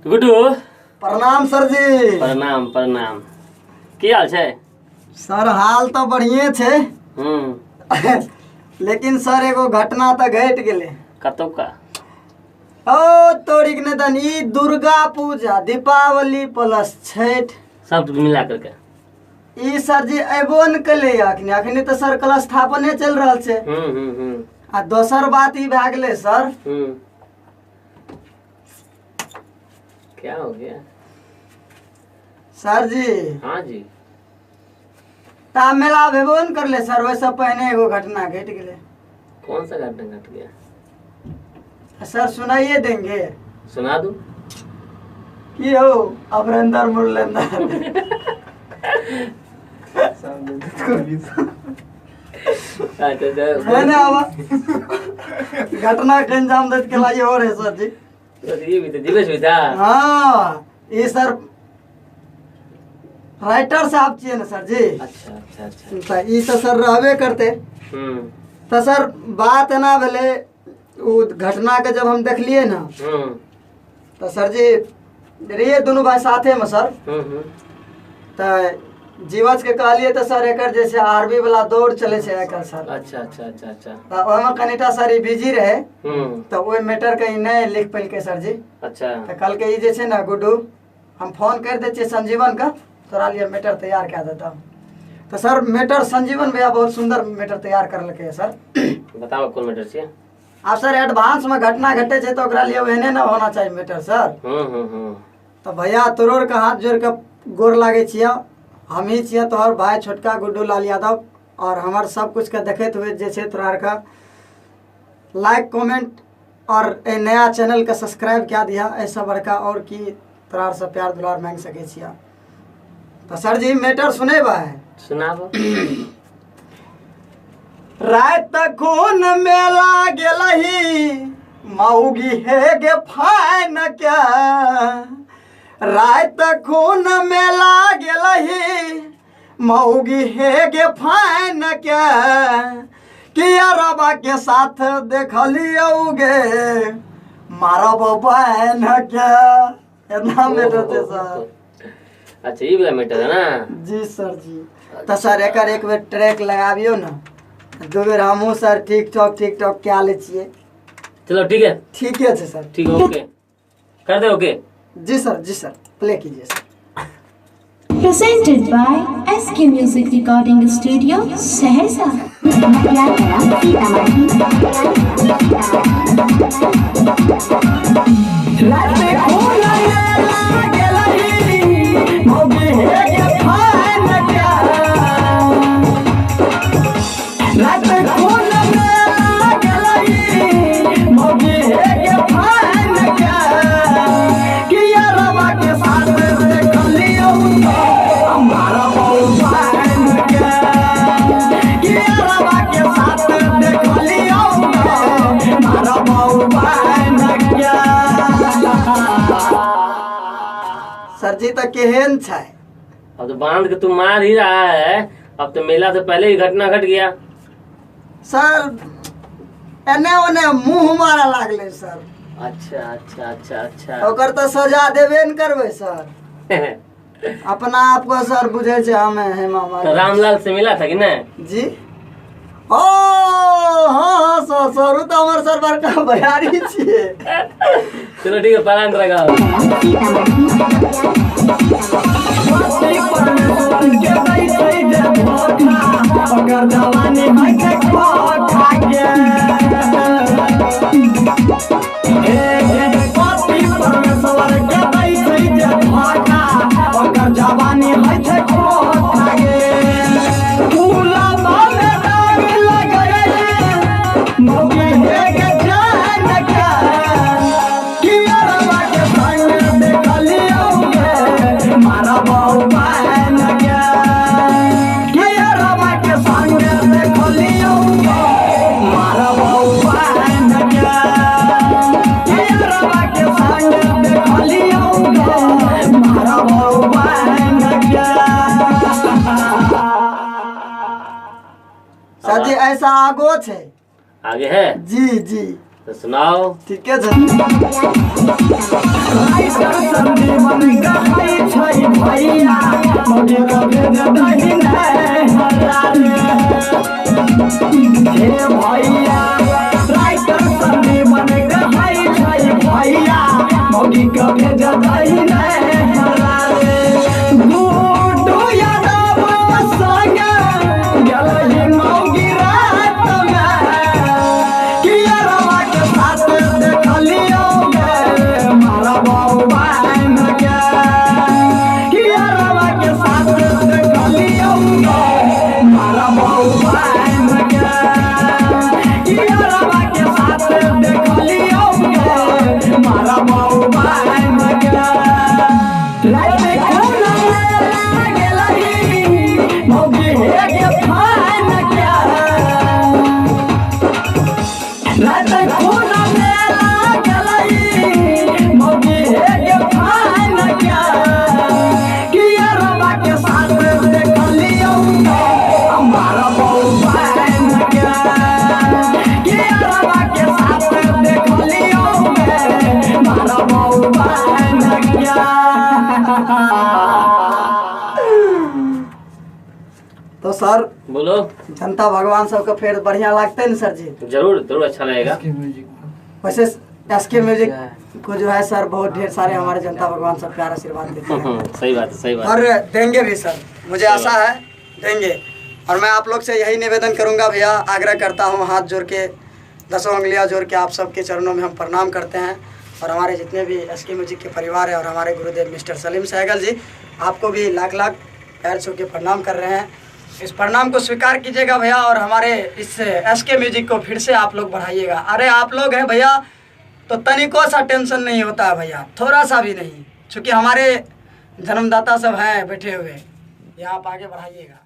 गुड्डू प्रणाम सर जी। प्रणाम प्रणाम। की हाल छे? सर हाल तो बढ़िए छे। लेकिन सर एगो घटना तो घट गेले। कतौ का? ओ तोरिक ने तन ई दुर्गा पूजा, दीपावली प्लस छठ सब मिला करके ई सर जी अबो न कले अखनी तो सर कलश स्थापने चल रहल छे। आ दोसर बात ई भए गेले सर। क्या हो गया सर जी? हाँ जी। ता मेला भेबो न करले सर, वैसे पहले एगो घटना घट गेले। कौन सा घटना घट गया? सर सुनाइए देंगे? सुना दूं? की हो अमरिंदर मुरलिंदर मैंने घटना के अंजाम देत के लाइए और है सर जी। ये भी तो दिवस हुई था। हाँ ये सर राइटर साहब चाहिए ना सर जी। अच्छा अच्छा अच्छा। ये तो सर रहबे करते। तो सर बात है ना भले वो घटना के जब हम देखलिए ना तो सर जी रहिए दोनों भाई साथे में सर। तो जीवच के कहलिए तो सर एक जैसे आर्मी वाला दौड़ चले छे एक सर। अच्छा अच्छा अच्छा अच्छा। तो ओमे कनिटा सर बिजी रहे तो वो मैटर कहीं नहीं लिख पैल के सर जी। अच्छा। तो कल के ये जे ना गुड्डू हम फोन कर दे संजीवन का तोरा लिए मैटर तैयार कर देता। तो सर मैटर संजीवन भैया बहुत सुंदर मैटर तैयार कर लके है सर। बताओ कौन मैटर चाहिए? आप सर एडवांस में घटना घटे छे तो ओकरा लिए वहने ना होना चाहिए मैटर सर। तो भैया तोरोर का हाथ जोड़ के गोर लागे छिया। हम ही छिया तोहर भाई छोटका गुड्डू लाल यादव और हमार सब कुछ के देखते हुए जैसे तोहर का लाइक कमेंट और ए नया चैनल का सब्सक्राइब क्या दिया ऐसा बड़का और की तोहर से प्यार दुलार मांग सके छिया। तो सर जी मैटर सुने बा है? सुनाबो। रात खून मेला गेलही मौगी है गे फाइन क्या। रात खून मेला गेलही मौगी है गे फाइन क्या। किया रबा के साथ देखलियोगे मारब बहन क्या। इतना मैटर थे सर। अच्छा ये वाला मैटर है ना? जी सर जी। तो सर एक बेर ट्रैक लगाबियो ना दो बेर हमहूँ सर ठीक ठाक क्या ले छिए। चलो ठीक है। ठीक है सर। ठीक है ओके कर दे ओके। जी सर प्ले कीजिए sir. Presented by SK Music Recording Studio, Saharsa. Sir जी तो केहन छे? अब तो बांध के तू मार ही रहा है। अब तो मेला से पहले ही घटना घट गया। सर एने ओने मुंह मारा लागले सर। अच्छा अच्छा अच्छा अच्छा। ओकर तो सजा देबे न करबे सर। अपना आप को सर बुझे छे हमें हेमा मालिनी। तो रामलाल से मिला था कि नहीं? जी ओ हाँ सर तो हमार सर बड़का भयारी छिए। चलो ठीक है पारांत लगा। सर जी ऐसा आगो छे। आगे है? जी जी तो सुनाओ। ठीक है सर। दही हे भैया राइटर संदीपन कहै छै भैया मौगी के भेज दही गुड्डू यादव संगे गेलही मौगी रात में कियरवा के साथ देखलियो गे मारा बौआ के कियरवा के साथ देखलियो गे मारा बौआ के कियरवा के साथ देखलियो गे मारा बौआ के रात कोना गेलही मौगी हे के फान क्या रात कोना गेलही मौगी हे के फान क्या कियरवा के साथ देखलियो हमारा बौआ के कियरवा के साथ देखलियो हमारा बौआ के तो सर बोलो। जनता भगवान सबके फिर बढ़िया लगते न सर जी? जरूर जरूर अच्छा लगेगा। वैसे एसके म्यूजिक को जो है सर बहुत ढेर सारे हमारे जनता भगवान सब प्यार आशीर्वाद देते हैं। सही बात है, सही बात और देंगे भी सर, मुझे आशा है देंगे। और मैं आप लोग से यही निवेदन करूंगा भैया, आग्रह करता हूं, हाथ जोड़ के 10 उंगलियां जोड़ के आप सबके चरणों में हम प्रणाम करते हैं। और हमारे जितने भी एसके म्यूजिक के परिवार है और हमारे गुरुदेव मिस्टर सलीम सहगल जी, आपको भी लाख लाख पैर छू के प्रणाम कर रहे हैं। इस प्रणाम को स्वीकार कीजिएगा भैया और हमारे इस एसके म्यूजिक को फिर से आप लोग बढ़ाइएगा। अरे आप लोग हैं भैया तो तनिको सा टेंशन नहीं होता है भैया, थोड़ा सा भी नहीं, क्योंकि हमारे जन्मदाता सब हैं बैठे हुए, यहाँ आप आगे बढ़ाइएगा।